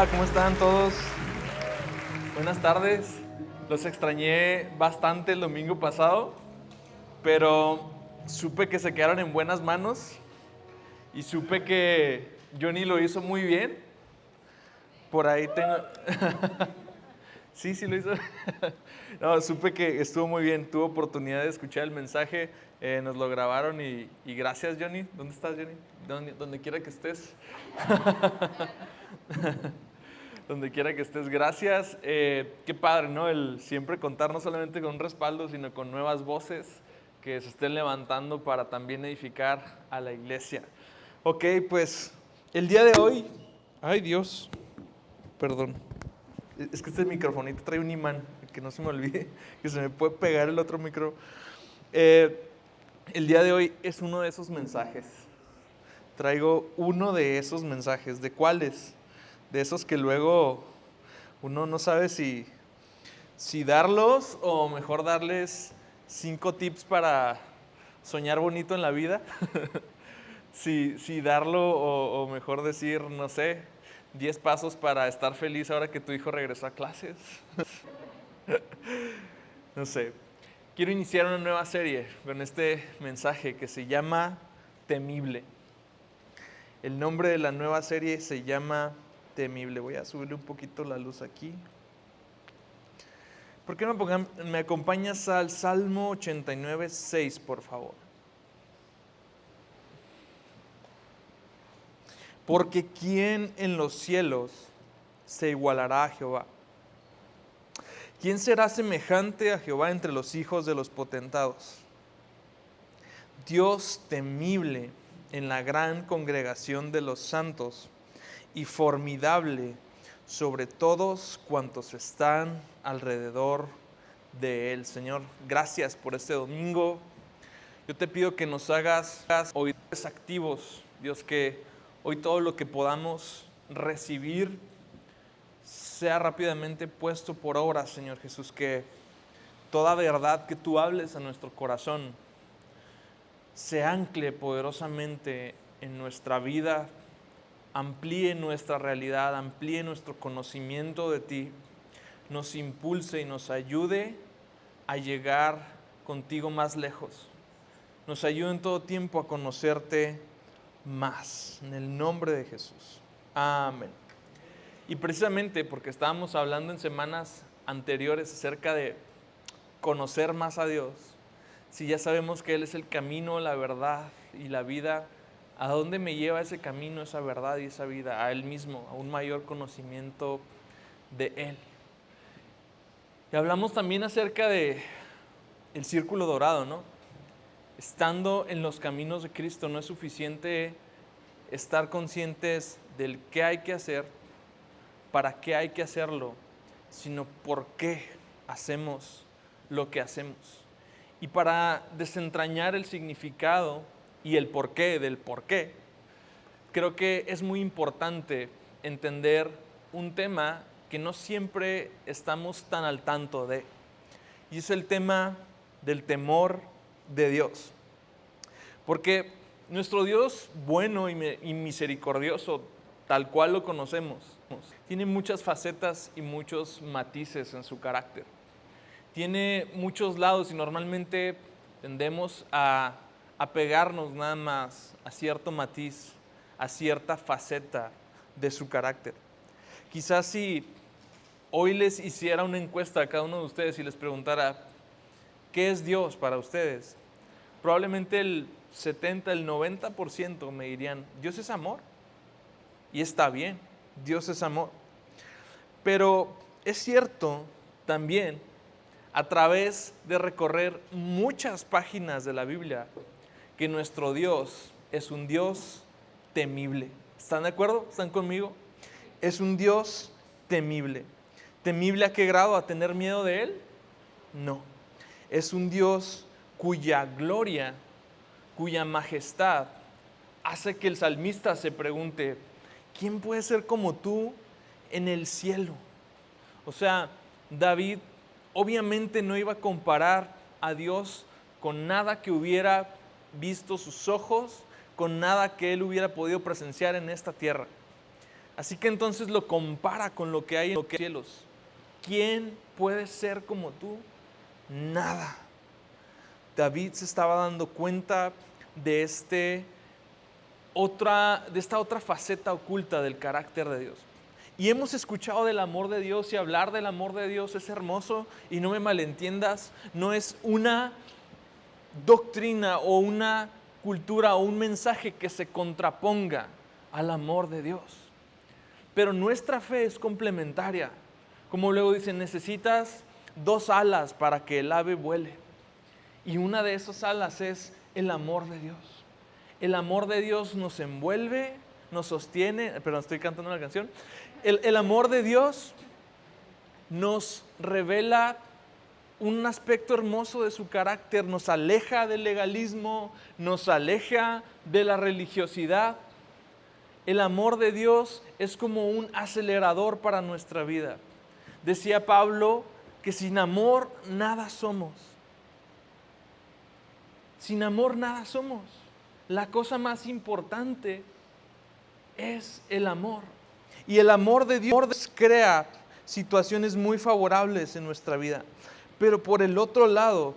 Hola, ¿cómo están todos? Buenas tardes. Los extrañé bastante el domingo pasado, pero supe que se quedaron en buenas manos y supe que Johnny lo hizo muy bien. Por ahí tengo... Sí lo hizo. No, supe que estuvo muy bien. Tuve oportunidad de escuchar el mensaje, nos lo grabaron y gracias, Johnny. ¿Dónde estás, Johnny? Donde quiera que estés. Donde quiera que estés, gracias. Qué padre, ¿no? El siempre contar no solamente con un respaldo, sino con nuevas voces que se estén levantando para también edificar a la iglesia. Ok, pues el día de hoy... Ay, Dios, perdón. Es que este microfonito trae un imán, que no se me olvide, que se me puede pegar el otro micro. El día de hoy es uno de esos mensajes. Traigo uno de esos mensajes. ¿De cuáles? De esos que luego uno no sabe si darlos o mejor darles 5 tips para soñar bonito en la vida. si darlo o mejor decir, no sé, 10 pasos para estar feliz ahora que tu hijo regresó a clases. No sé. Quiero iniciar una nueva serie con este mensaje que se llama Temible. El nombre de la nueva serie se llama Temible. Voy a subirle un poquito la luz aquí. ¿Por qué no me acompañas al Salmo 89, 6, por favor? Porque ¿quién en los cielos se igualará a Jehová? ¿Quién será semejante a Jehová entre los hijos de los potentados? Dios temible en la gran congregación de los santos y formidable sobre todos cuantos están alrededor de Él. Señor, gracias por este domingo. Yo te pido que nos hagas oídos activos, Dios, que hoy todo lo que podamos recibir sea rápidamente puesto por obra, Señor Jesús, que toda verdad que tú hables a nuestro corazón se ancle poderosamente en nuestra vida, amplíe nuestra realidad, amplíe nuestro conocimiento de ti, nos impulse y nos ayude a llegar contigo más lejos. Nos ayude en todo tiempo a conocerte más. En el nombre de Jesús. Amén. Y precisamente porque estábamos hablando en semanas anteriores acerca de conocer más a Dios, si ya sabemos que Él es el camino, la verdad y la vida, ¿a dónde me lleva ese camino, esa verdad y esa vida? A Él mismo, a un mayor conocimiento de Él. Y hablamos también acerca de el círculo dorado, ¿no? Estando en los caminos de Cristo no es suficiente estar conscientes del qué hay que hacer, para qué hay que hacerlo, sino por qué hacemos lo que hacemos. Y para desentrañar el significado y el porqué del porqué, creo que es muy importante entender un tema que no siempre estamos tan al tanto de, y es el tema del temor de Dios. Porque nuestro Dios bueno y misericordioso, tal cual lo conocemos, tiene muchas facetas y muchos matices en su carácter. Tiene muchos lados y normalmente tendemos a apegarnos nada más a cierto matiz, a cierta faceta de su carácter. Quizás si hoy les hiciera una encuesta a cada uno de ustedes y les preguntara, ¿qué es Dios para ustedes? Probablemente el 70, el 90% me dirían, Dios es amor. Y está bien, Dios es amor. Pero es cierto también, a través de recorrer muchas páginas de la Biblia, que nuestro Dios es un Dios temible. ¿Están de acuerdo? ¿Están conmigo? Es un Dios temible. ¿Temible a qué grado? ¿A tener miedo de Él? No. Es un Dios cuya gloria, cuya majestad hace que el salmista se pregunte, ¿quién puede ser como tú en el cielo? O sea, David obviamente no iba a comparar a Dios con nada que hubiera visto sus ojos, con nada que él hubiera podido presenciar en esta tierra. Así que entonces lo compara con lo que hay en los cielos. ¿Quién puede ser como tú? Nada. David se estaba dando cuenta de esta otra faceta oculta del carácter de Dios. Y hemos escuchado del amor de Dios, y hablar del amor de Dios es hermoso, y no me malentiendas, no es una doctrina o una cultura o un mensaje que se contraponga al amor de Dios. Pero nuestra fe es complementaria. Como luego dicen, necesitas 2 alas para que el ave vuele. Y una de esas alas es el amor de Dios. El amor de Dios nos envuelve, nos sostiene. Perdón, estoy cantando una canción. El amor de Dios nos revela un aspecto hermoso de su carácter, nos aleja del legalismo, nos aleja de la religiosidad. El amor de Dios es como un acelerador para nuestra vida. Decía Pablo que sin amor nada somos. Sin amor nada somos. La cosa más importante es el amor. Y el amor de Dios crea situaciones muy favorables en nuestra vida. Pero por el otro lado,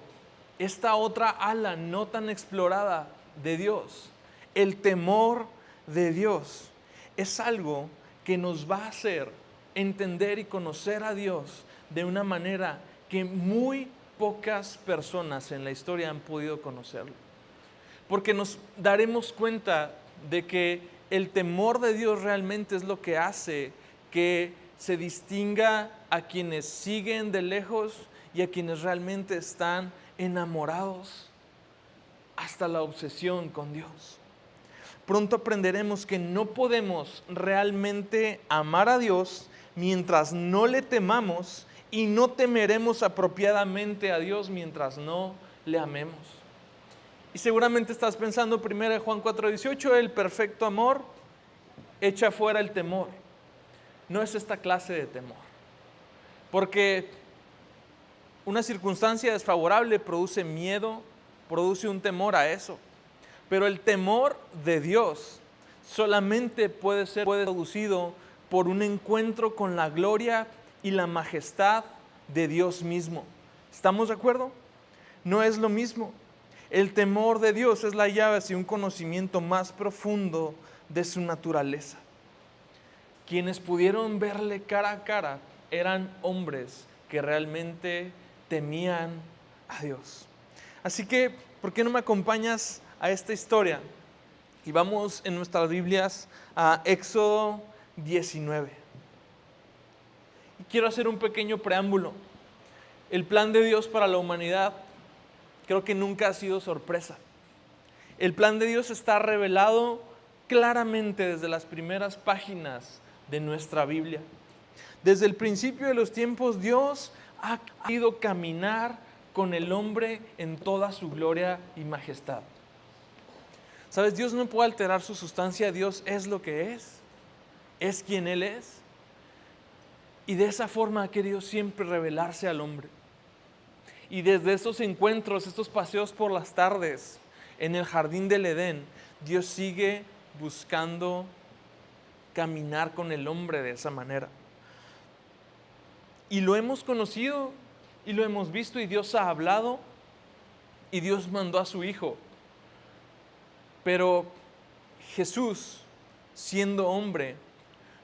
esta otra ala no tan explorada de Dios, el temor de Dios, es algo que nos va a hacer entender y conocer a Dios de una manera que muy pocas personas en la historia han podido conocerlo. Porque nos daremos cuenta de que el temor de Dios realmente es lo que hace que se distinga a quienes siguen de lejos y a quienes realmente están enamorados hasta la obsesión con Dios. Pronto aprenderemos que no podemos realmente amar a Dios mientras no le temamos, y no temeremos apropiadamente a Dios mientras no le amemos. Y seguramente estás pensando, 1 Juan 4:18, el perfecto amor echa fuera el temor. No es esta clase de temor, porque una circunstancia desfavorable produce miedo, produce un temor a eso. Pero el temor de Dios solamente puede ser producido por un encuentro con la gloria y la majestad de Dios mismo. ¿Estamos de acuerdo? No es lo mismo. El temor de Dios es la llave hacia un conocimiento más profundo de su naturaleza. Quienes pudieron verle cara a cara eran hombres que realmente temían a Dios. Así que, ¿por qué no me acompañas a esta historia? Y vamos en nuestras Biblias a Éxodo 19. Y quiero hacer un pequeño preámbulo. El plan de Dios para la humanidad creo que nunca ha sido sorpresa. El plan de Dios está revelado claramente desde las primeras páginas de nuestra Biblia. Desde el principio de los tiempos, Dios ha querido caminar con el hombre en toda su gloria y majestad. ¿Sabes? Dios no puede alterar su sustancia. Dios es lo que es quien Él es. Y de esa forma ha querido siempre revelarse al hombre. Y desde esos encuentros, estos paseos por las tardes en el jardín del Edén, Dios sigue buscando caminar con el hombre de esa manera. Y lo hemos conocido y lo hemos visto, y Dios ha hablado y Dios mandó a su Hijo. Pero Jesús, siendo hombre,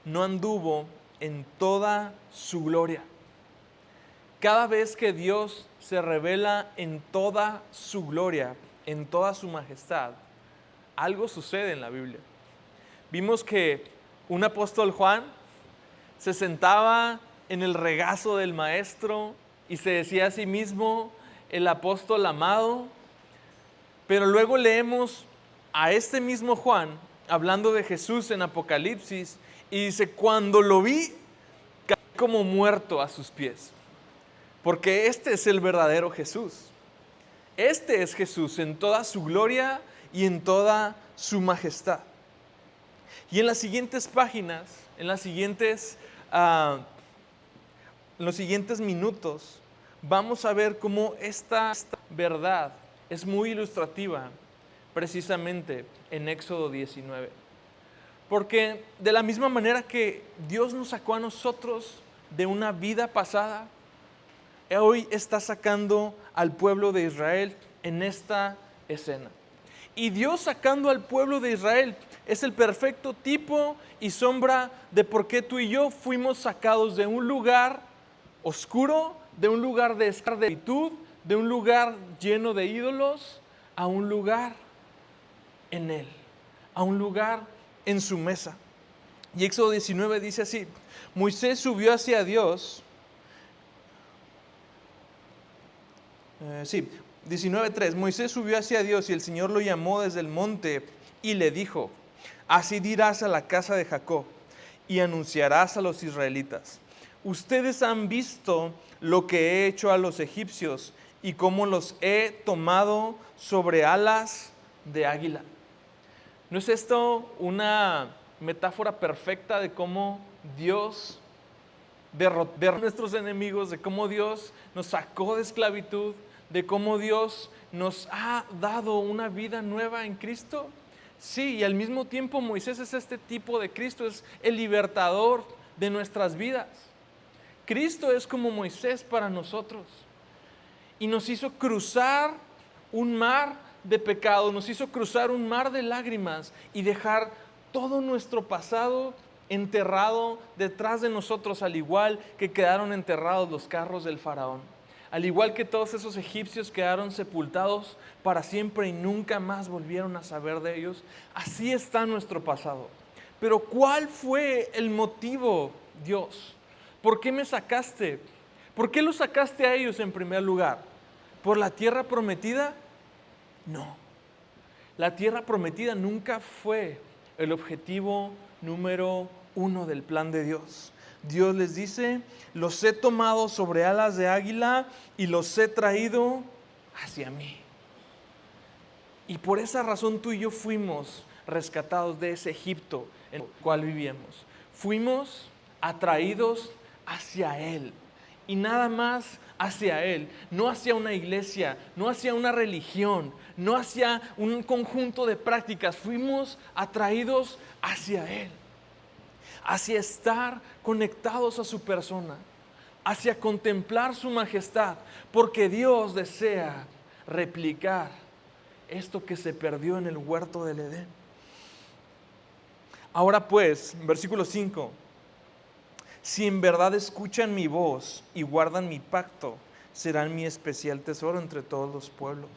no anduvo en toda su gloria. Cada vez que Dios se revela en toda su gloria, en toda su majestad, algo sucede en la Biblia. Vimos que un apóstol Juan se sentaba en el regazo del maestro y se decía a sí mismo el apóstol amado, pero luego leemos a este mismo Juan hablando de Jesús en Apocalipsis y dice: cuando lo vi, caí como muerto a sus pies. Porque este es el verdadero Jesús. Este es Jesús en toda su gloria y en toda su majestad. Y en las siguientes páginas, en los siguientes minutos, vamos a ver cómo esta verdad es muy ilustrativa precisamente en Éxodo 19. Porque de la misma manera que Dios nos sacó a nosotros de una vida pasada, hoy está sacando al pueblo de Israel en esta escena. Y Dios sacando al pueblo de Israel es el perfecto tipo y sombra de por qué tú y yo fuimos sacados de un lugar oscuro, de un lugar de esclavitud, de un lugar lleno de ídolos, a un lugar en Él, a un lugar en su mesa. Y Éxodo 19 dice así: Moisés subió hacia Dios. 19:3, Moisés subió hacia Dios y el Señor lo llamó desde el monte y le dijo: así dirás a la casa de Jacob y anunciarás a los israelitas: ustedes han visto lo que he hecho a los egipcios y cómo los he tomado sobre alas de águila. ¿No es esto una metáfora perfecta de cómo Dios derrotó a nuestros enemigos, de cómo Dios nos sacó de esclavitud, de cómo Dios nos ha dado una vida nueva en Cristo? Sí, y al mismo tiempo Moisés es este tipo de Cristo, es el libertador de nuestras vidas. Cristo es como Moisés para nosotros y nos hizo cruzar un mar de pecado, nos hizo cruzar un mar de lágrimas y dejar todo nuestro pasado enterrado detrás de nosotros, al igual que quedaron enterrados los carros del faraón. Al igual que todos esos egipcios quedaron sepultados para siempre y nunca más volvieron a saber de ellos, así está nuestro pasado. Pero ¿cuál fue el motivo, Dios? ¿Por qué me sacaste? ¿Por qué los sacaste a ellos en primer lugar? ¿Por la tierra prometida? No. La tierra prometida nunca fue el objetivo número uno del plan de Dios. Dios les dice: los he tomado sobre alas de águila y los he traído hacia mí. Y por esa razón tú y yo fuimos rescatados de ese Egipto en el cual vivíamos. Fuimos atraídos hacia Él y nada más hacia Él, no hacia una iglesia, no hacia una religión, no hacia un conjunto de prácticas. Fuimos atraídos hacia Él, hacia estar conectados a su persona, hacia contemplar su majestad, porque Dios desea replicar esto que se perdió en el huerto del Edén. Ahora pues, versículo 5, si en verdad escuchan mi voz y guardan mi pacto, serán mi especial tesoro entre todos los pueblos.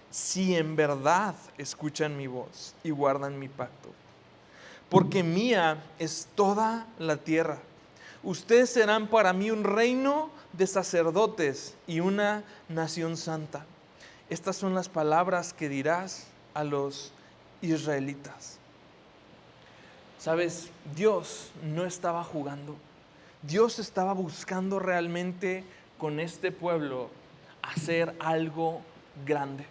Si en verdad escuchan mi voz y guardan mi pacto, porque mía es toda la tierra. Ustedes serán para mí un reino de sacerdotes y una nación santa. Estas son las palabras que dirás a los israelitas. Sabes, Dios no estaba jugando. Dios estaba buscando realmente con este pueblo hacer algo grande.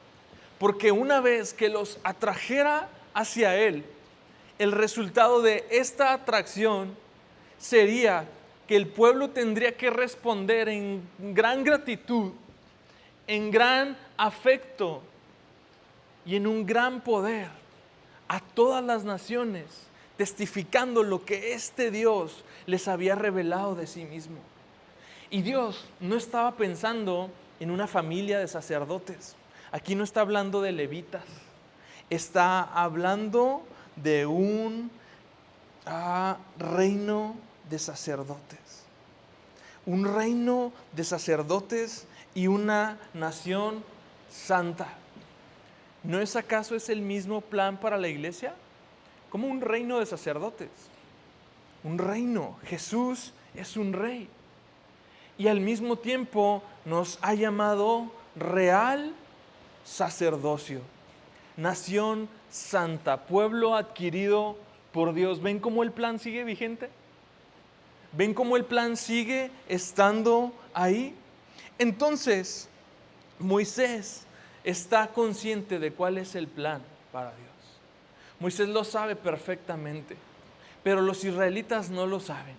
Porque una vez que los atrajera hacia Él, el resultado de esta atracción sería que el pueblo tendría que responder en gran gratitud, en gran afecto y en un gran poder a todas las naciones, testificando lo que este Dios les había revelado de sí mismo. Y Dios no estaba pensando en una familia de sacerdotes. Aquí no está hablando de levitas. Está hablando de un reino de sacerdotes. Un reino de sacerdotes y una nación santa. ¿No es acaso el mismo plan para la iglesia? Como un reino de sacerdotes. Un reino. Jesús es un rey. Y al mismo tiempo nos ha llamado real sacerdocio. Nación santa, pueblo adquirido por Dios. ¿Ven cómo el plan sigue vigente? ¿Ven cómo el plan sigue estando ahí? Entonces, Moisés está consciente de cuál es el plan para Dios. Moisés lo sabe perfectamente, pero los israelitas no lo saben.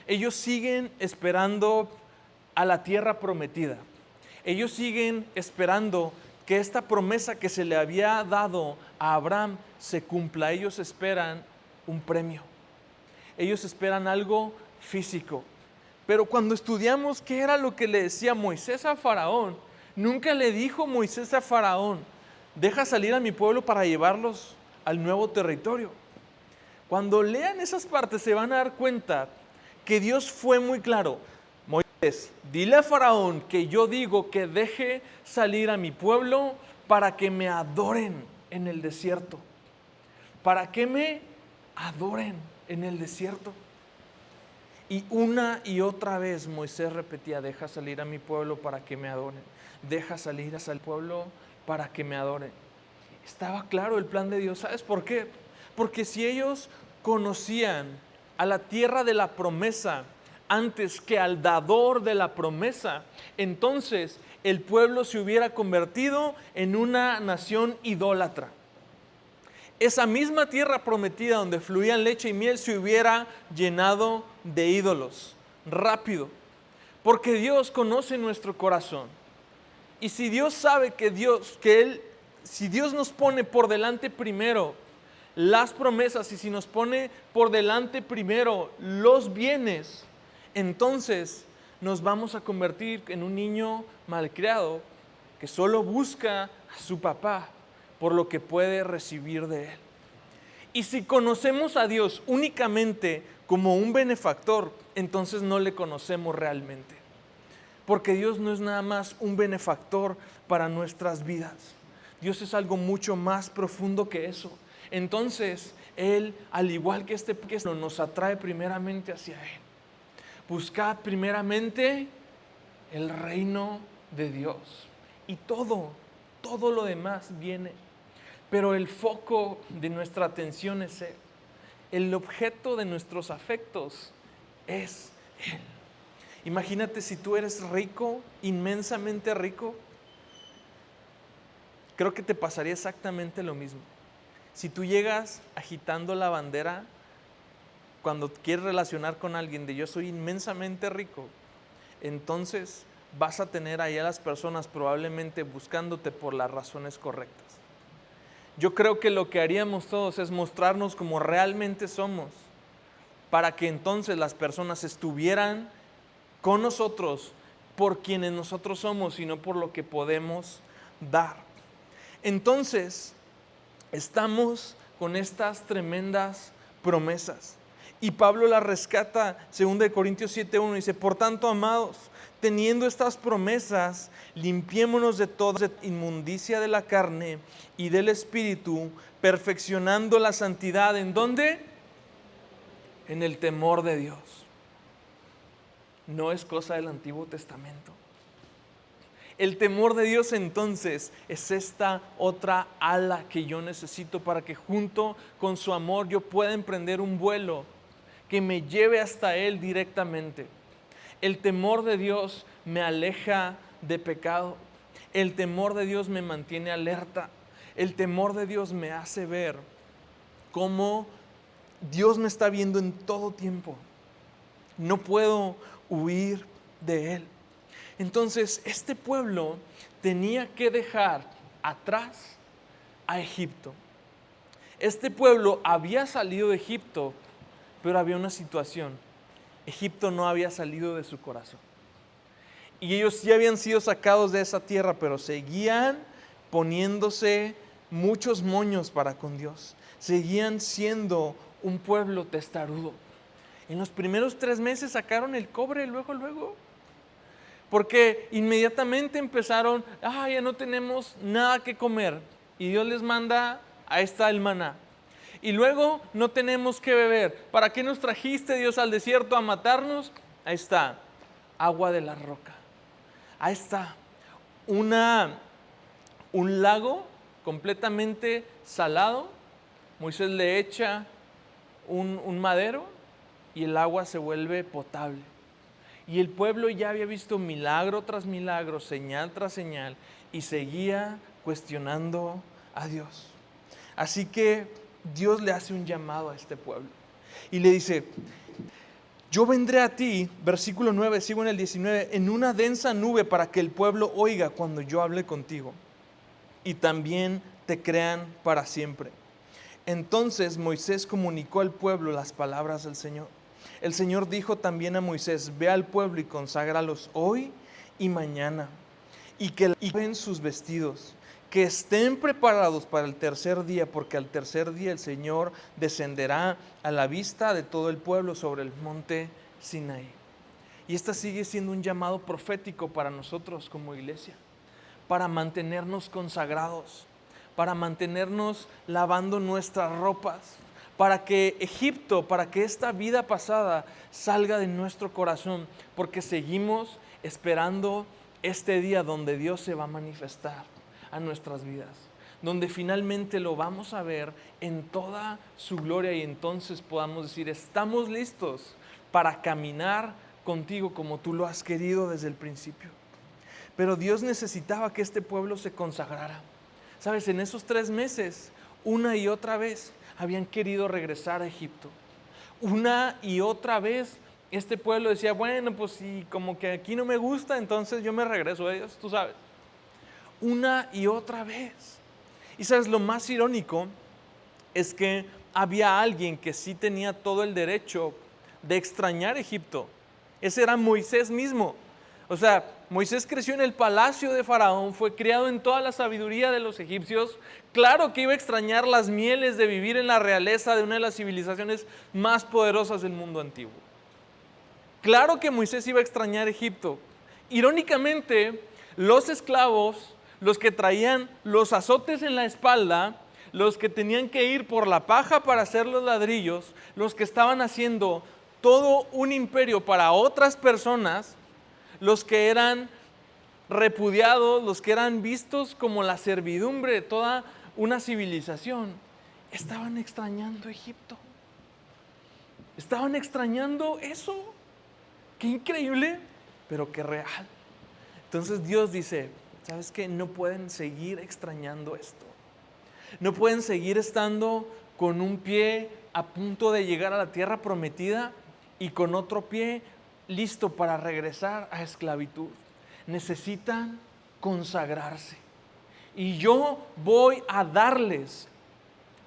Ellos siguen esperando a la tierra prometida. Ellos siguen esperando que esta promesa que se le había dado a Abraham se cumpla. Ellos esperan un premio. Ellos esperan algo físico. Pero cuando estudiamos qué era lo que le decía Moisés a Faraón, nunca le dijo Moisés a Faraón: deja salir a mi pueblo para llevarlos al nuevo territorio. Cuando lean esas partes se van a dar cuenta que Dios fue muy claro. Moisés, dile a Faraón que yo digo que deje salir a mi pueblo para que me adoren en el desierto. Para que me adoren en el desierto. Y una y otra vez Moisés repetía: deja salir a mi pueblo para que me adoren. Deja salir al pueblo para que me adoren. Estaba claro el plan de Dios. ¿Sabes por qué? Porque si ellos conocían a la tierra de la promesa antes que al dador de la promesa, entonces el pueblo se hubiera convertido en una nación idólatra. Esa misma tierra prometida donde fluían leche y miel se hubiera llenado de ídolos rápido, porque Dios conoce nuestro corazón. Y si Dios sabe si Dios nos pone por delante primero las promesas y si nos pone por delante primero los bienes, entonces nos vamos a convertir en un niño malcriado que solo busca a su papá por lo que puede recibir de él. Y si conocemos a Dios únicamente como un benefactor, entonces no le conocemos realmente. Porque Dios no es nada más un benefactor para nuestras vidas. Dios es algo mucho más profundo que eso. Entonces, Él, al igual que este nos atrae primeramente hacia Él. Buscad primeramente el reino de Dios. Y todo lo demás viene. Pero el foco de nuestra atención es Él. El objeto de nuestros afectos es Él. Imagínate si tú eres rico, inmensamente rico. Creo que te pasaría exactamente lo mismo. Si tú llegas agitando la bandera cuando quieres relacionar con alguien de yo soy inmensamente rico, entonces vas a tener ahí a las personas probablemente buscándote por las razones correctas. Yo creo que lo que haríamos todos es mostrarnos como realmente somos, para que entonces las personas estuvieran con nosotros por quienes nosotros somos y no por lo que podemos dar. Entonces, estamos con estas tremendas promesas. Y Pablo las rescata, 2 Corintios 7:1, dice: por tanto, amados, teniendo estas promesas, limpiémonos de toda inmundicia de la carne y del espíritu, perfeccionando la santidad. ¿En dónde? En el temor de Dios. No es cosa del Antiguo Testamento. El temor de Dios entonces es esta otra ala que yo necesito para que junto con su amor yo pueda emprender un vuelo que me lleve hasta Él directamente. El temor de Dios me aleja de pecado. El temor de Dios me mantiene alerta. El temor de Dios me hace ver cómo Dios me está viendo en todo tiempo. No puedo huir de Él. Entonces, este pueblo tenía que dejar atrás a Egipto. Este pueblo había salido de Egipto, pero había una situación. Egipto no había salido de su corazón. Y ellos sí habían sido sacados de esa tierra, pero seguían poniéndose muchos moños para con Dios. Seguían siendo un pueblo testarudo. En los primeros 3 meses sacaron el cobre, luego. Porque inmediatamente empezaron, ya no tenemos nada que comer. Y Dios les manda, ahí está el maná. Y luego no tenemos que beber. ¿Para qué nos trajiste, Dios, al desierto a matarnos? Ahí está, agua de la roca. Ahí está, un lago completamente salado. Moisés le echa un madero y el agua se vuelve potable. Y el pueblo ya había visto milagro tras milagro, señal tras señal, y seguía cuestionando a Dios. Así que Dios le hace un llamado a este pueblo y le dice: yo vendré a ti, versículo 9, sigo en el 19, en una densa nube para que el pueblo oiga cuando yo hable contigo. y también te crean para siempre. Entonces Moisés comunicó al pueblo las palabras del Señor. El Señor dijo también a Moisés: ve al pueblo y conságralos hoy y mañana, y que laven sus vestidos, que estén preparados para el tercer día, porque al tercer día el Señor descenderá a la vista de todo el pueblo sobre el monte Sinaí. Y esta sigue siendo un llamado profético para nosotros como iglesia, para mantenernos consagrados, para mantenernos lavando nuestras ropas, para que Egipto, para que esta vida pasada salga de nuestro corazón, porque seguimos esperando este día donde Dios se va a manifestar a nuestras vidas, donde finalmente lo vamos a ver en toda su gloria, y entonces podamos decir: estamos listos para caminar contigo como tú lo has querido desde el principio. Pero Dios necesitaba que este pueblo se consagrara. Sabes, en esos 3 meses, una y otra vez habían querido regresar a Egipto. Una y otra vez este pueblo decía: bueno, pues si como que aquí no me gusta, entonces yo me regreso a ellos, tú sabes. Una y otra vez. Y sabes, lo más irónico es que había alguien que sí tenía todo el derecho de extrañar Egipto. Ese era Moisés mismo. O sea, Moisés creció en el palacio de Faraón, fue criado en toda la sabiduría de los egipcios. Claro que iba a extrañar las mieles de vivir en la realeza de una de las civilizaciones más poderosas del mundo antiguo. Claro que Moisés iba a extrañar Egipto. Irónicamente, los esclavos, los que traían los azotes en la espalda, los que tenían que ir por la paja para hacer los ladrillos, los que estaban haciendo todo un imperio para otras personas, los que eran repudiados, los que eran vistos como la servidumbre de toda una civilización, estaban extrañando Egipto. Estaban extrañando eso. Qué increíble, pero qué real. Entonces Dios dice: ¿sabes qué? No pueden seguir extrañando esto. No pueden seguir estando con un pie a punto de llegar a la tierra prometida y con otro pie listo para regresar a esclavitud. Necesitan consagrarse. Y yo voy a darles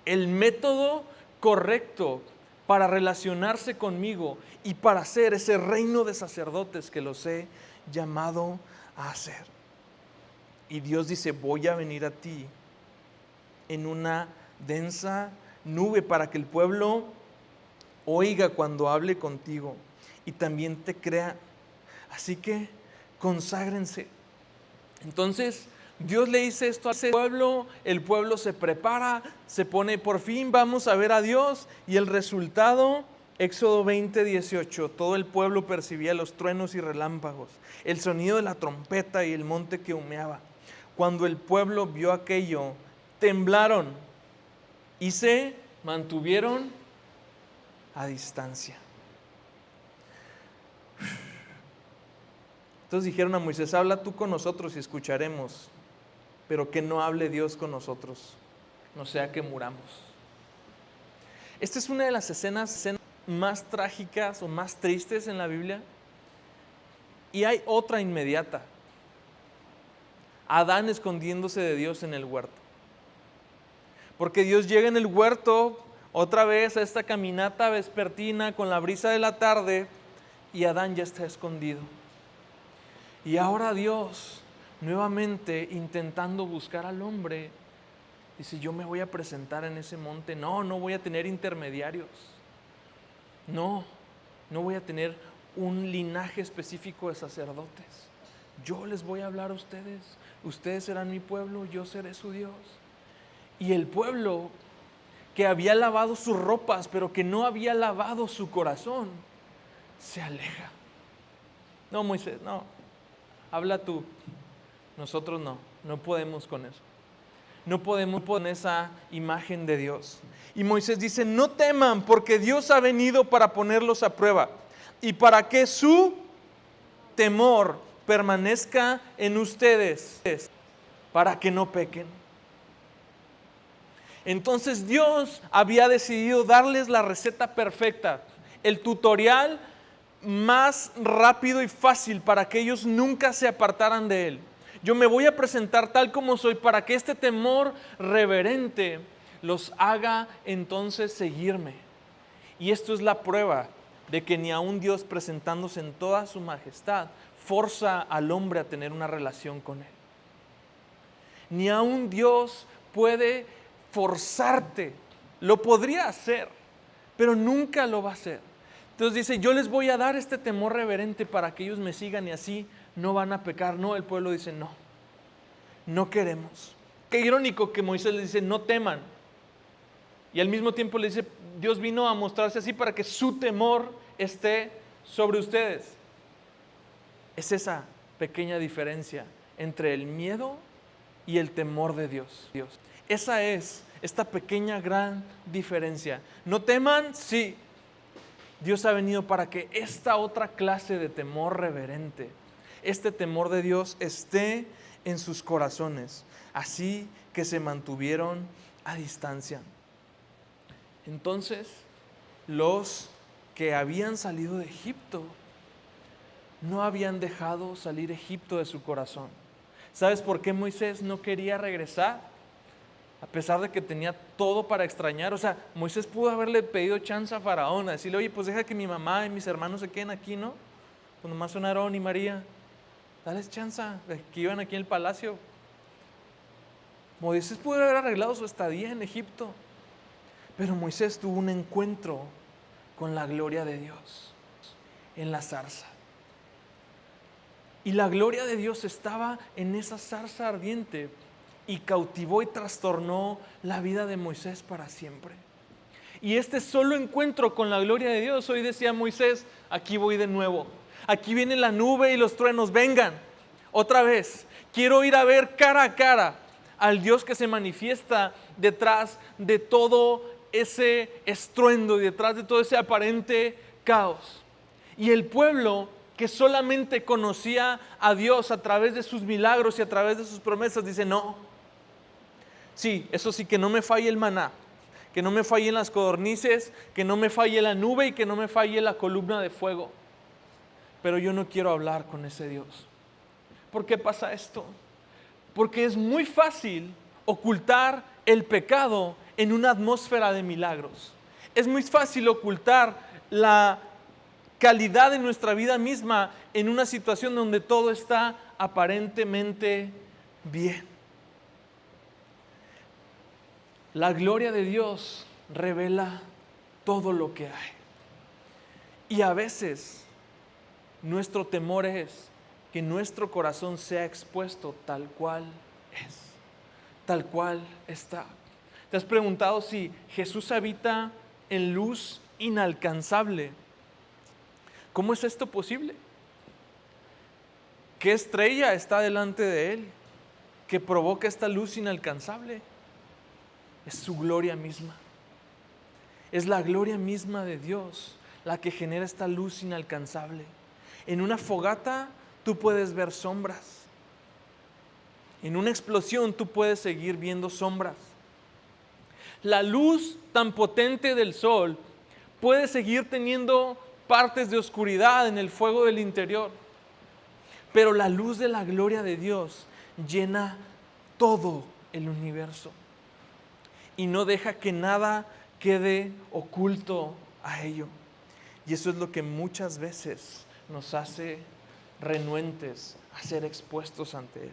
el método correcto para relacionarse conmigo y para ser ese reino de sacerdotes que los he llamado a hacer. Y Dios dice: voy a venir a ti en una densa nube para que el pueblo oiga cuando hable contigo y también te crea. Así que conságrense. Entonces Dios le dice esto al pueblo, el pueblo se prepara, se pone: por fin vamos a ver a Dios. Y el resultado, Éxodo 20:18, todo el pueblo percibía los truenos y relámpagos, el sonido de la trompeta y el monte que humeaba. Cuando el pueblo vio aquello, temblaron y se mantuvieron a distancia. Entonces dijeron a Moisés: habla tú con nosotros y escucharemos, pero que no hable Dios con nosotros, no sea que muramos. Esta es una de las escenas más trágicas o más tristes en la Biblia. Y hay otra inmediata: Adán escondiéndose de Dios en el huerto. Porque Dios llega en el huerto otra vez a esta caminata vespertina con la brisa de la tarde, y Adán ya está escondido. Y ahora Dios, nuevamente intentando buscar al hombre, dice: yo me voy a presentar en ese monte. No voy a tener intermediarios. No voy a tener un linaje específico de sacerdotes. Yo les voy a hablar a ustedes. Ustedes serán mi pueblo, yo seré su Dios. Y el pueblo que había lavado sus ropas, pero que no había lavado su corazón, se aleja. No, Moisés, no. Habla tú. Nosotros no podemos con eso. No podemos poner esa imagen de Dios. Y Moisés dice: no teman, porque Dios ha venido para ponerlos a prueba y para que su temor permanezca en ustedes, para que no pequen. Entonces Dios había decidido darles la receta perfecta, el tutorial más rápido y fácil para que ellos nunca se apartaran de Él. Yo me voy a presentar tal como soy para que este temor reverente los haga entonces seguirme. Y esto es la prueba de que ni aun Dios, presentándose en toda su majestad, forza al hombre a tener una relación con Él. Ni aun Dios puede forzarte. Lo podría hacer, pero nunca lo va a hacer. Entonces dice, yo les voy a dar este temor reverente para que ellos me sigan y así no van a pecar. No, el pueblo dice, no, no queremos. Qué irónico que Moisés le dice, no teman. Y al mismo tiempo le dice, Dios vino a mostrarse así para que su temor esté sobre ustedes. Es esa pequeña diferencia entre el miedo y el temor de Dios. Esa es esta pequeña gran diferencia. No teman, sí. Dios ha venido para que esta otra clase de temor reverente, este temor de Dios esté en sus corazones, así que se mantuvieron a distancia. Entonces, los que habían salido de Egipto no habían dejado salir Egipto de su corazón. ¿Sabes por qué Moisés no quería regresar? A pesar de que tenía todo para extrañar. O sea, Moisés pudo haberle pedido chance a Faraón, a decirle, oye, pues deja que mi mamá y mis hermanos se queden aquí, ¿no? Pues nomás son Aarón y María. Dales chance de que iban aquí en el palacio. Moisés pudo haber arreglado su estadía en Egipto. Pero Moisés tuvo un encuentro con la gloria de Dios en la zarza. Y la gloria de Dios estaba en esa zarza ardiente y cautivó y trastornó la vida de Moisés para siempre. Y este solo encuentro con la gloria de Dios, hoy decía Moisés, aquí voy de nuevo. Aquí viene la nube y los truenos, vengan, otra vez. Quiero ir a ver cara a cara al Dios que se manifiesta detrás de todo ese estruendo y detrás de todo ese aparente caos. Y el pueblo que solamente conocía a Dios a través de sus milagros y a través de sus promesas, dice, no, sí, eso sí, que no me falle el maná, que no me fallen las codornices, que no me falle la nube y que no me falle la columna de fuego. Pero yo no quiero hablar con ese Dios. ¿Por qué pasa esto? Porque es muy fácil ocultar el pecado en una atmósfera de milagros. Es muy fácil ocultar la calidad de nuestra vida misma en una situación donde todo está aparentemente bien. La gloria de Dios revela todo lo que hay. Y a veces nuestro temor es que nuestro corazón sea expuesto tal cual es, tal cual está. ¿Te has preguntado si Jesús habita en luz inalcanzable? ¿Cómo es esto posible? ¿Qué estrella está delante de Él que provoca esta luz inalcanzable? Es su gloria misma. Es la gloria misma de Dios la que genera esta luz inalcanzable. En una fogata tú puedes ver sombras. En una explosión tú puedes seguir viendo sombras. La luz tan potente del sol puede seguir teniendo partes de oscuridad en el fuego del interior. Pero la luz de la gloria de Dios llena todo el universo y no deja que nada quede oculto a ello. Y eso es lo que muchas veces nos hace renuentes a ser expuestos ante Él.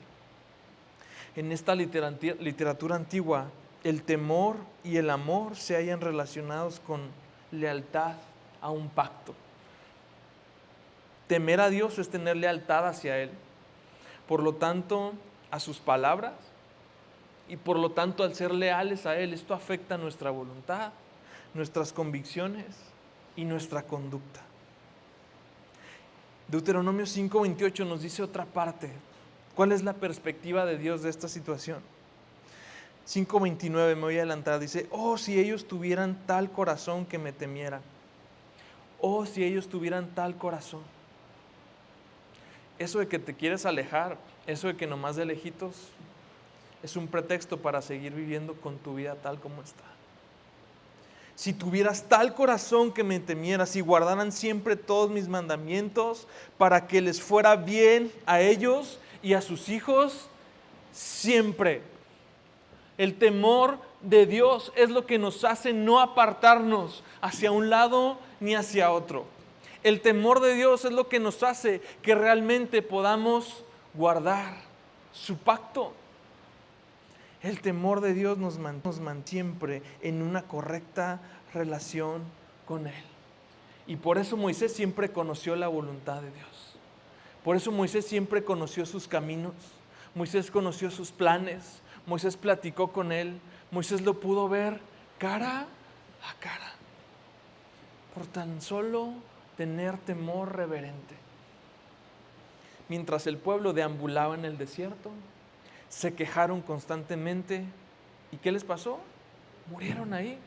En esta literatura antigua, el temor y el amor se hallan relacionados con lealtad a un pacto. Temer a Dios es tener lealtad hacia Él. Por lo tanto, a sus palabras y por lo tanto al ser leales a Él, esto afecta nuestra voluntad, nuestras convicciones y nuestra conducta. Deuteronomio 5:28 nos dice otra parte. ¿Cuál es la perspectiva de Dios de esta situación? 5:29, me voy a adelantar, dice, oh, si ellos tuvieran tal corazón que me temieran. Oh, si ellos tuvieran tal corazón. Eso de que te quieres alejar, eso de que nomás de lejitos, es un pretexto para seguir viviendo con tu vida tal como está. Si tuvieras tal corazón que me temieras y guardaran siempre todos mis mandamientos para que les fuera bien a ellos y a sus hijos siempre. El temor de Dios es lo que nos hace no apartarnos hacia un lado ni hacia otro. El temor de Dios es lo que nos hace que realmente podamos guardar su pacto. El temor de Dios nos mantiene siempre en una correcta relación con Él. Y por eso Moisés siempre conoció la voluntad de Dios. Por eso Moisés siempre conoció sus caminos. Moisés conoció sus planes. Moisés platicó con Él. Moisés lo pudo ver cara a cara. Por tan solo tener temor reverente. Mientras el pueblo deambulaba en el desierto, se quejaron constantemente. ¿Y qué les pasó? Murieron ahí.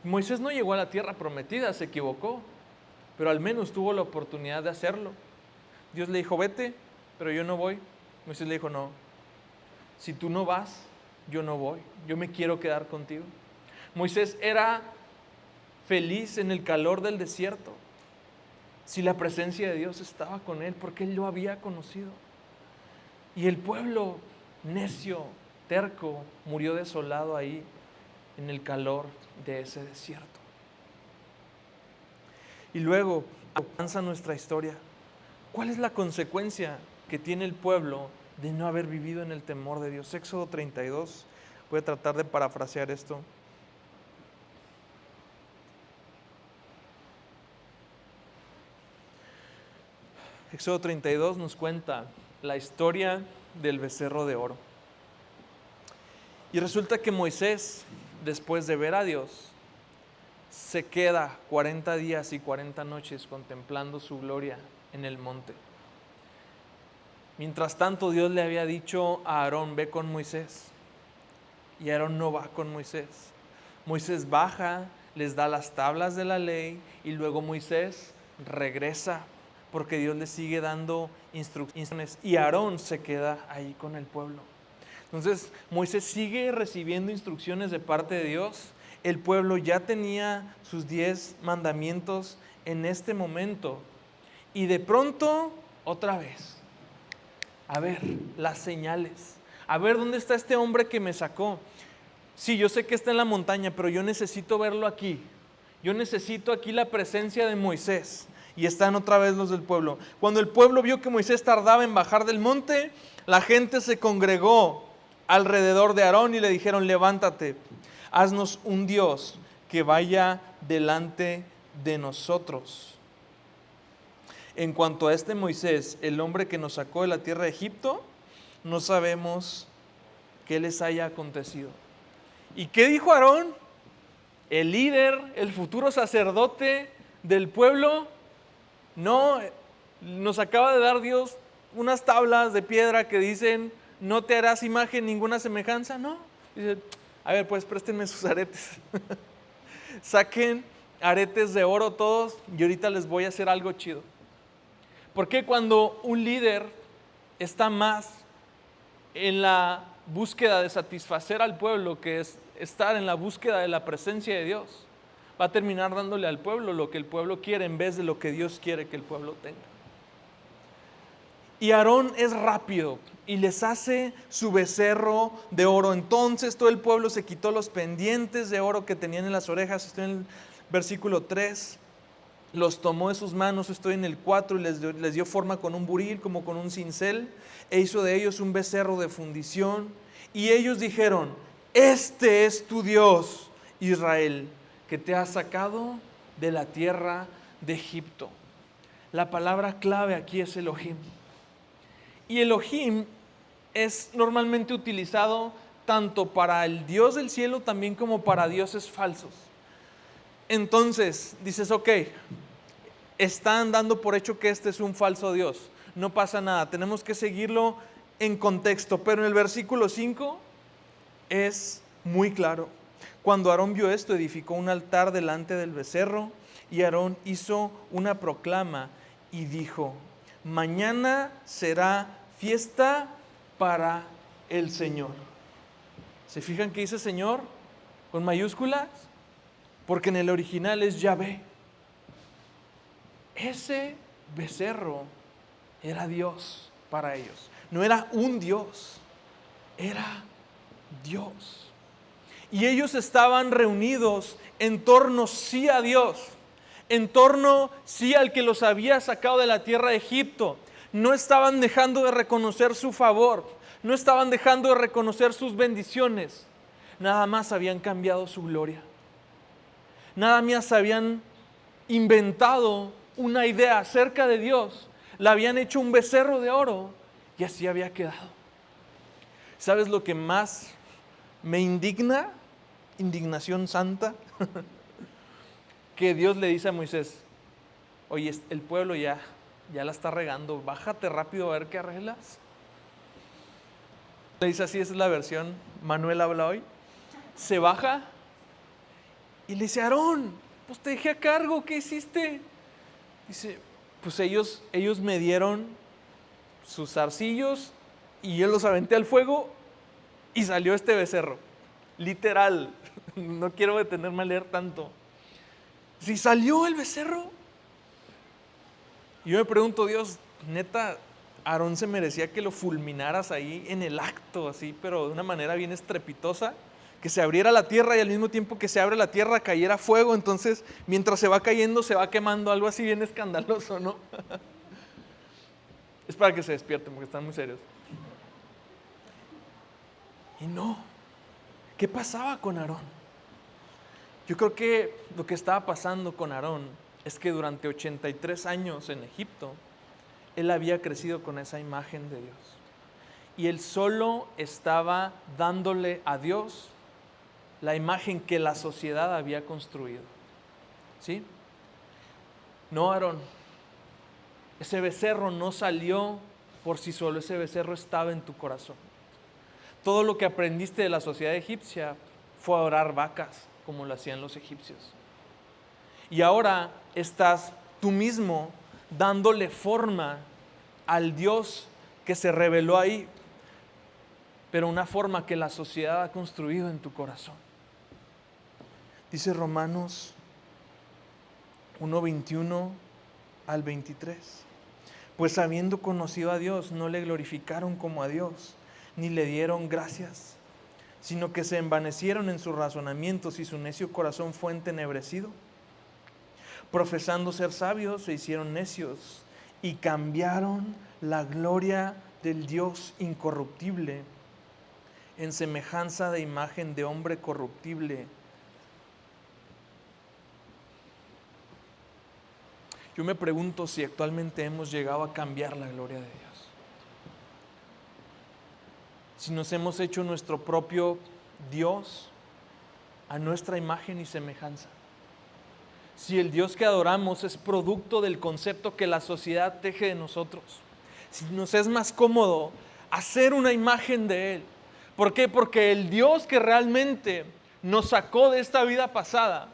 Moisés no llegó a la tierra prometida, se equivocó, pero al menos tuvo la oportunidad de hacerlo. Dios le dijo, vete, pero yo no voy. Moisés le dijo, no, si tú no vas, yo no voy, yo me quiero quedar contigo. Moisés era feliz en el calor del desierto, si la presencia de Dios estaba con él, porque él lo había conocido. Y el pueblo necio, terco, murió desolado ahí en el calor de ese desierto. Y luego avanza nuestra historia. ¿Cuál es la consecuencia que tiene el pueblo de no haber vivido en el temor de Dios? Éxodo 32, voy a tratar de parafrasear esto. Éxodo 32 nos cuenta la historia del becerro de oro. Y resulta que Moisés, después de ver a Dios, se queda 40 días y 40 noches contemplando su gloria en el monte. Mientras tanto, Dios le había dicho a Aarón, ve con Moisés. Y Aarón no va con Moisés. Moisés baja, les da las tablas de la ley y luego Moisés regresa porque Dios le sigue dando instrucciones y Aarón se queda ahí con el pueblo. Entonces, Moisés sigue recibiendo instrucciones de parte de Dios. El pueblo ya tenía sus 10 mandamientos en este momento. Y de pronto, otra vez, a ver, las señales. A ver, ¿dónde está este hombre que me sacó? Sí, yo sé que está en la montaña, pero yo necesito verlo aquí. Yo necesito aquí la presencia de Moisés. Y están otra vez los del pueblo. Cuando el pueblo vio que Moisés tardaba en bajar del monte, la gente se congregó alrededor de Aarón y le dijeron, levántate, haznos un Dios que vaya delante de nosotros. En cuanto a este Moisés, el hombre que nos sacó de la tierra de Egipto, no sabemos qué les haya acontecido. ¿Y qué dijo Aarón? El líder, el futuro sacerdote del pueblo. No, nos acaba de dar Dios unas tablas de piedra que dicen, no te harás imagen ninguna semejanza. No, dice, a ver, pues préstenme sus aretes. Saquen aretes de oro todos y ahorita les voy a hacer algo chido. Porque cuando un líder está más en la búsqueda de satisfacer al pueblo, que es estar en la búsqueda de la presencia de Dios, va a terminar dándole al pueblo lo que el pueblo quiere en vez de lo que Dios quiere que el pueblo tenga. Y Aarón es rápido y les hace su becerro de oro. Entonces todo el pueblo se quitó los pendientes de oro que tenían en las orejas. Estoy en el versículo 3. Los tomó de sus manos, estoy en el 4, y les dio forma con un buril, como con un cincel, e hizo de ellos un becerro de fundición. Y ellos dijeron, este es tu Dios, Israel, que te ha sacado de la tierra de Egipto. La palabra clave aquí es Elohim. Y Elohim es normalmente utilizado tanto para el Dios del cielo también como para dioses falsos. Entonces, dices, ok, están dando por hecho que este es un falso Dios. No pasa nada, tenemos que seguirlo en contexto. Pero en el versículo 5 es muy claro. Cuando Aarón vio esto, edificó un altar delante del becerro y Aarón hizo una proclama y dijo, mañana será fiesta para el Señor. ¿Se fijan que dice Señor con mayúsculas? Porque en el original es Yahvé. Ese becerro era Dios para ellos. No era un Dios, era Dios. Y ellos estaban reunidos en torno sí a Dios, en torno sí al que los había sacado de la tierra de Egipto. No estaban dejando de reconocer su favor, no estaban dejando de reconocer sus bendiciones. Nada más habían cambiado su gloria. Nada más habían inventado una idea acerca de Dios. La habían hecho un becerro de oro y así había quedado. ¿Sabes lo que más me indigna? Indignación santa. Que Dios le dice a Moisés: oye, el pueblo ya la está regando, bájate rápido a ver qué arreglas. Le dice así, esa es la versión Manuel habla hoy. Se baja y le dice: Aarón, pues te dejé a cargo, ¿qué hiciste? Dice: pues ellos me dieron sus zarcillos y yo los aventé al fuego y salió este becerro. Literal, no quiero detenerme a leer tanto. Si salió el becerro. Y yo me pregunto, Dios, neta, Aarón se merecía que lo fulminaras ahí en el acto, así, pero de una manera bien estrepitosa, que se abriera la tierra y al mismo tiempo que se abre la tierra cayera fuego, entonces mientras se va cayendo se va quemando, algo así bien escandaloso, ¿no? Es para que se despierten porque están muy serios. Y no, ¿qué pasaba con Aarón? Yo creo que lo que estaba pasando con Aarón es que durante 83 años en Egipto, él había crecido con esa imagen de Dios. Y él solo estaba dándole a Dios la imagen que la sociedad había construido. ¿Sí? No, Aarón, ese becerro no salió por sí solo, ese becerro estaba en tu corazón. Todo lo que aprendiste de la sociedad egipcia fue adorar vacas, como lo hacían los egipcios. Y ahora estás tú mismo dándole forma al Dios que se reveló ahí, pero una forma que la sociedad ha construido en tu corazón. Dice Romanos 1:21 al 23. Pues habiendo conocido a Dios, no le glorificaron como a Dios, ni le dieron gracias, sino que se envanecieron en sus razonamientos y su necio corazón fue entenebrecido. Profesando ser sabios, se hicieron necios y cambiaron la gloria del Dios incorruptible en semejanza de imagen de hombre corruptible. Yo me pregunto si actualmente hemos llegado a cambiar la gloria de Dios. Si nos hemos hecho nuestro propio Dios a nuestra imagen y semejanza. Si el Dios que adoramos es producto del concepto que la sociedad teje de nosotros. Si nos es más cómodo hacer una imagen de Él. ¿Por qué? Porque el Dios que realmente nos sacó de esta vida pasada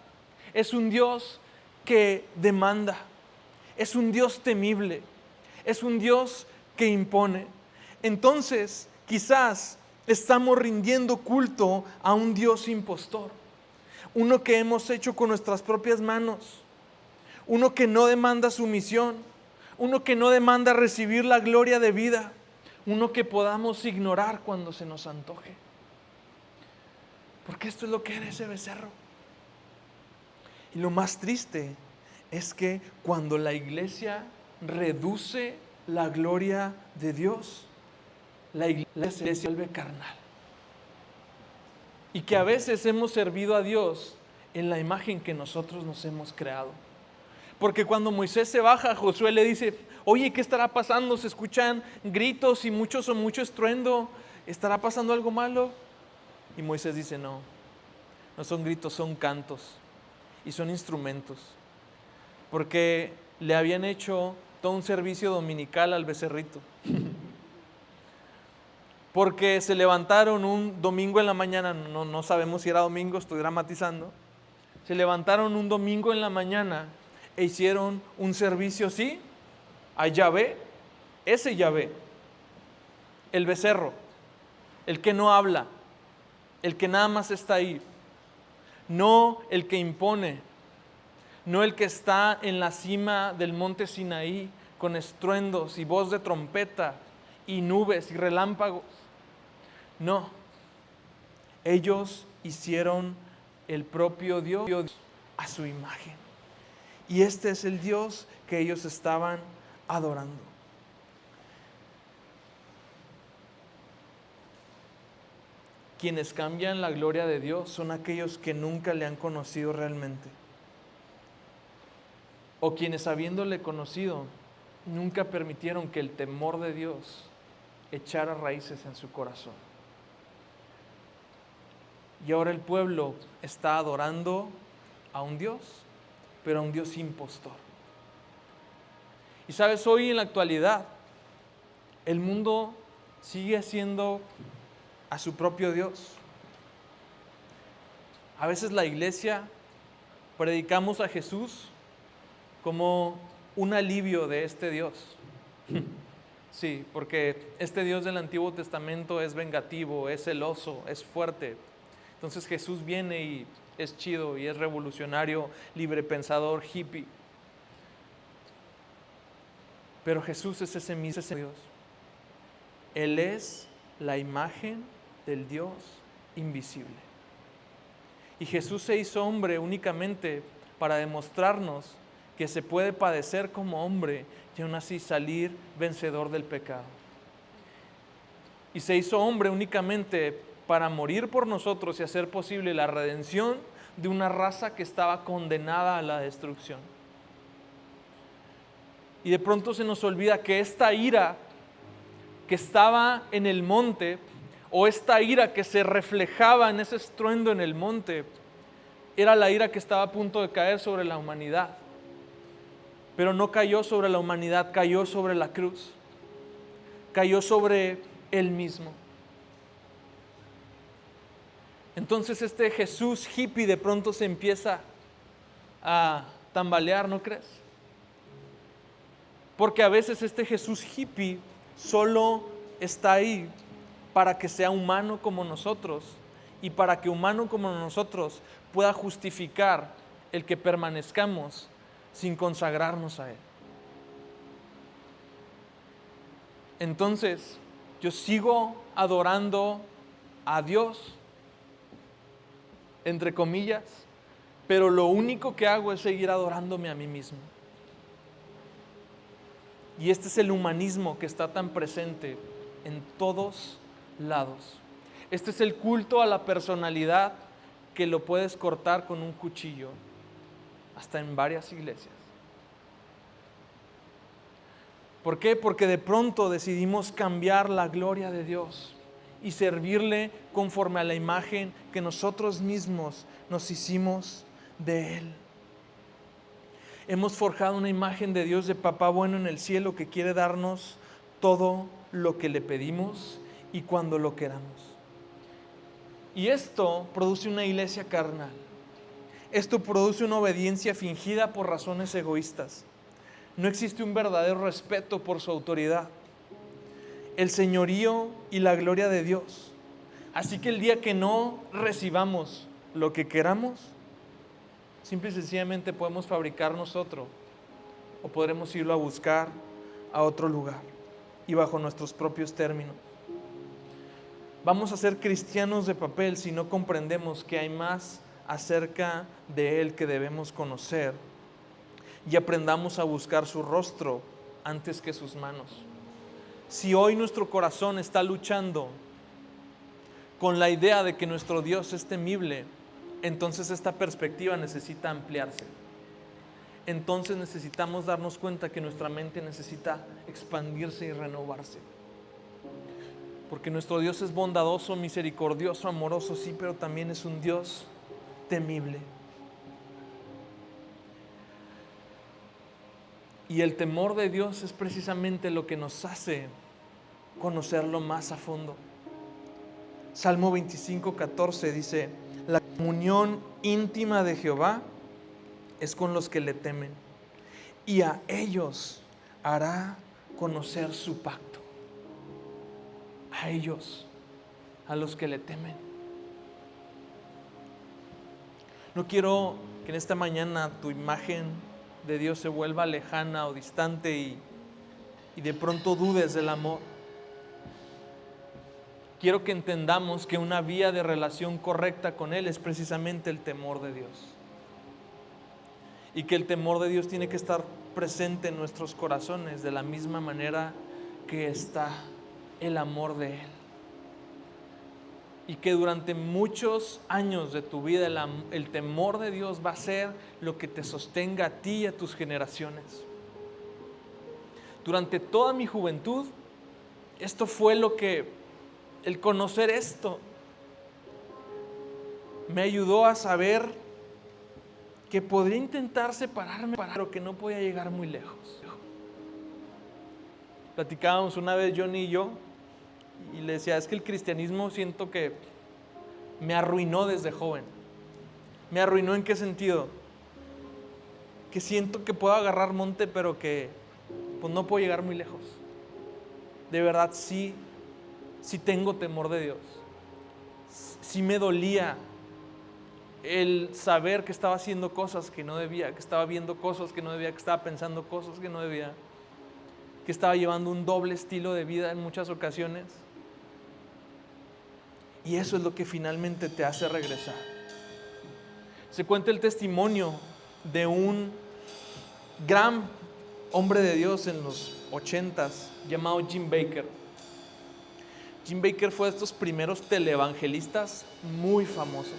es un Dios que demanda. Es un Dios temible. Es un Dios que impone. Entonces, quizás estamos rindiendo culto a un Dios impostor. Uno que hemos hecho con nuestras propias manos, uno que no demanda sumisión, uno que no demanda recibir la gloria de vida, uno que podamos ignorar cuando se nos antoje. Porque esto es lo que era ese becerro. Y lo más triste es que cuando la iglesia reduce la gloria de Dios, la iglesia se vuelve carnal. Y que a veces hemos servido a Dios en la imagen que nosotros nos hemos creado. Porque cuando Moisés se baja, Josué le dice: oye, ¿qué estará pasando? Se escuchan gritos y mucho estruendo. ¿Estará pasando algo malo? Y Moisés dice: no son gritos, son cantos y son instrumentos. Porque le habían hecho todo un servicio dominical al becerrito. Porque se levantaron un domingo en la mañana, no sabemos si era domingo, estoy dramatizando. Se levantaron un domingo en la mañana e hicieron un servicio, sí, a Yahvé, ese Yahvé, el becerro, el que no habla, el que nada más está ahí, no el que impone, no el que está en la cima del monte Sinaí, con estruendos y voz de trompeta y nubes y relámpagos. No, ellos hicieron el propio Dios a su imagen. Y este es el Dios que ellos estaban adorando. Quienes cambian la gloria de Dios son aquellos que nunca le han conocido realmente. O quienes habiéndole conocido, nunca permitieron que el temor de Dios echara raíces en su corazón. Y ahora el pueblo está adorando a un Dios, pero a un Dios impostor. Y sabes, hoy en la actualidad, el mundo sigue haciendo a su propio Dios. A veces la iglesia predicamos a Jesús como un alivio de este Dios. Sí, porque este Dios del Antiguo Testamento es vengativo, es celoso, es fuerte. Entonces Jesús viene y es chido y es revolucionario, librepensador, hippie. Pero Jesús es ese mismo Dios. Él es la imagen del Dios invisible. Y Jesús se hizo hombre únicamente para demostrarnos que se puede padecer como hombre y aún así salir vencedor del pecado. Y se hizo hombre únicamente para morir por nosotros y hacer posible la redención de una raza que estaba condenada a la destrucción. Y de pronto se nos olvida que esta ira que estaba en el monte, o esta ira que se reflejaba en ese estruendo en el monte, era la ira que estaba a punto de caer sobre la humanidad. Pero no cayó sobre la humanidad, cayó sobre la cruz. Cayó sobre Él mismo. Entonces este Jesús hippie de pronto se empieza a tambalear, ¿no crees? Porque a veces este Jesús hippie solo está ahí para que sea humano como nosotros y para que humano como nosotros pueda justificar el que permanezcamos sin consagrarnos a Él. Entonces, yo sigo adorando a Dios, entre comillas, pero lo único que hago es seguir adorándome a mí mismo. Y este es el humanismo que está tan presente en todos lados. Este es el culto a la personalidad que lo puedes cortar con un cuchillo, hasta en varias iglesias. ¿Por qué? Porque de pronto decidimos cambiar la gloria de Dios y servirle conforme a la imagen que nosotros mismos nos hicimos de Él. Hemos forjado una imagen de Dios de papá bueno en el cielo que quiere darnos todo lo que le pedimos y cuando lo queramos. Y esto produce una iglesia carnal. Esto produce una obediencia fingida por razones egoístas. No existe un verdadero respeto por su autoridad, el señorío y la gloria de Dios. Así que el día que no recibamos lo que queramos, simple y sencillamente podemos fabricar nosotros o podremos irlo a buscar a otro lugar y bajo nuestros propios términos. Vamos a ser cristianos de papel si no comprendemos que hay más acerca de Él que debemos conocer y aprendamos a buscar su rostro antes que sus manos. Si hoy nuestro corazón está luchando con la idea de que nuestro Dios es temible, entonces esta perspectiva necesita ampliarse. Entonces necesitamos darnos cuenta que nuestra mente necesita expandirse y renovarse. Porque nuestro Dios es bondadoso, misericordioso, amoroso, sí, pero también es un Dios temible. Y el temor de Dios es precisamente lo que nos hace conocerlo más a fondo. Salmo 25:14 dice: la comunión íntima de Jehová es con los que le temen, y a ellos hará conocer su pacto. A ellos, a los que le temen. No quiero que en esta mañana tu imagen de Dios se vuelva lejana o distante y y de pronto dudes del amor. Quiero que entendamos que una vía de relación correcta con Él es precisamente el temor de Dios. Y que el temor de Dios tiene que estar presente en nuestros corazones de la misma manera que está el amor de Él. Y que durante muchos años de tu vida el temor de Dios va a ser lo que te sostenga a ti y a tus generaciones. Durante toda mi juventud, esto fue el conocer esto me ayudó a saber que podría intentar separarme, pero que no podía llegar muy lejos. Platicábamos una vez Johnny y yo, y le decía, es que el cristianismo siento que me arruinó desde joven. ¿Me arruinó en qué sentido? Que siento que puedo agarrar monte, pero que pues no puedo llegar muy lejos. De verdad, sí tengo temor de Dios. Sí me dolía el saber que estaba haciendo cosas que no debía, que estaba viendo cosas que no debía, que estaba pensando cosas que no debía, que estaba llevando un doble estilo de vida en muchas ocasiones. Y eso es lo que finalmente te hace regresar. Se cuenta el testimonio de un gran hombre de Dios en los 80s llamado Jim Bakker. Jim Bakker fue de estos primeros televangelistas muy famosos.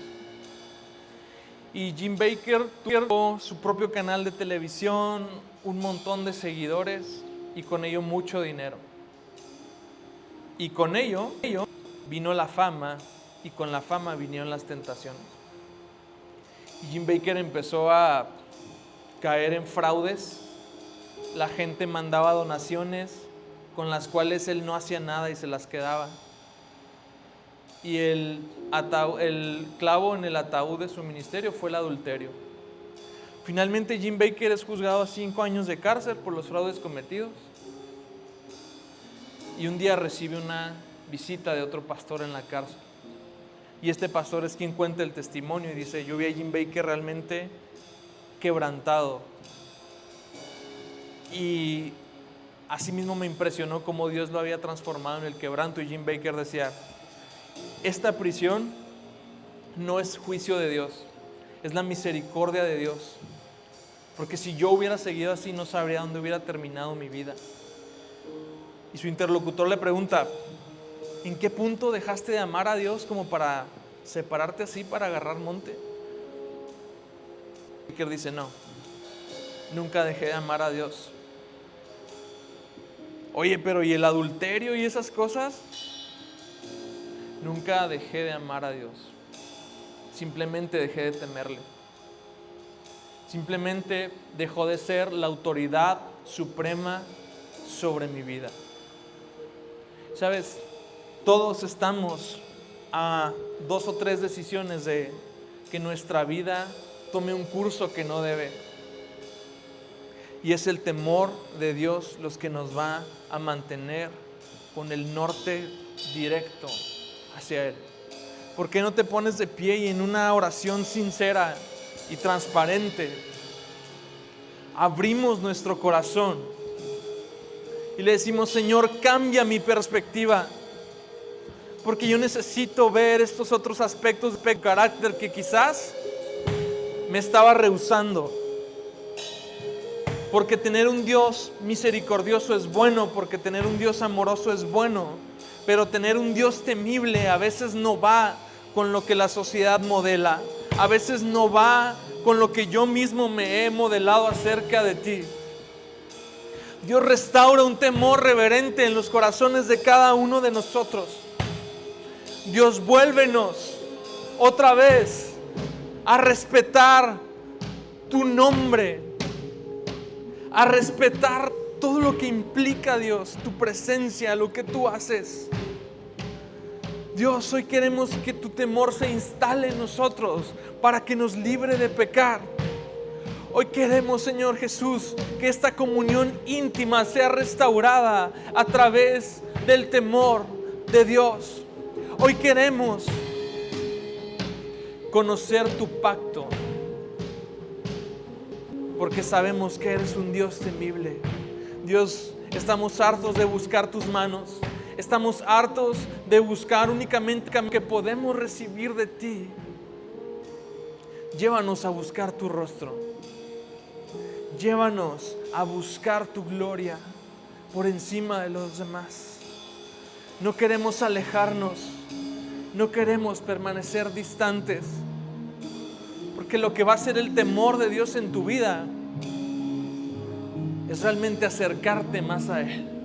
Y Jim Bakker tuvo su propio canal de televisión, un montón de seguidores y con ello mucho dinero. Y con ello vino la fama y con la fama vinieron las tentaciones. Y Jim Bakker empezó a caer en fraudes. La gente mandaba donaciones con las cuales él no hacía nada y se las quedaba. Y el clavo en el ataúd de su ministerio fue el adulterio. Finalmente Jim Bakker es juzgado a 5 años de cárcel por los fraudes cometidos. Y un día recibe una visita de otro pastor en la cárcel. Y este pastor es quien cuenta el testimonio y dice, yo vi a Jim Bakker realmente quebrantado. Y asimismo me impresionó cómo Dios lo había transformado en el quebranto. Y Jim Bakker decía, esta prisión no es juicio de Dios, es la misericordia de Dios. Porque si yo hubiera seguido así, no sabría dónde hubiera terminado mi vida. Y su interlocutor le pregunta, ¿en qué punto dejaste de amar a Dios como para separarte así, para agarrar monte? Y Bakker dice, no, nunca dejé de amar a Dios. Oye, pero ¿y el adulterio y esas cosas? Nunca dejé de amar a Dios. Simplemente dejé de temerle. Simplemente dejó de ser la autoridad suprema sobre mi vida. ¿Sabes? Todos estamos a 2 o 3 decisiones de que nuestra vida tome un curso que no debe. Y es el temor de Dios los que nos va a mantener con el norte directo hacia Él. ¿Por qué no te pones de pie y en una oración sincera y transparente abrimos nuestro corazón y le decimos, Señor, cambia mi perspectiva? Porque yo necesito ver estos otros aspectos de carácter que quizás me estaba rehusando. Porque tener un Dios misericordioso es bueno, porque tener un Dios amoroso es bueno, pero tener un Dios temible a veces no va con lo que la sociedad modela, a veces no va con lo que yo mismo me he modelado acerca de ti. Dios restaura un temor reverente en los corazones de cada uno de nosotros. Dios, vuélvenos otra vez a respetar tu nombre, a respetar todo lo que implica, Dios, tu presencia, lo que tú haces. Dios, hoy queremos que tu temor se instale en nosotros para que nos libre de pecar. Hoy queremos, Señor Jesús, que esta comunión íntima sea restaurada a través del temor de Dios. Hoy queremos conocer tu pacto, porque sabemos que eres un Dios temible. Dios, Estamos hartos de buscar tus manos. Estamos hartos de buscar únicamente lo que podemos recibir de ti. Llévanos a buscar tu rostro. Llévanos a buscar tu gloria por encima de los demás. No queremos alejarnos. No queremos permanecer distantes. Porque lo que va a ser el temor de Dios en tu vida es realmente acercarte más a Él.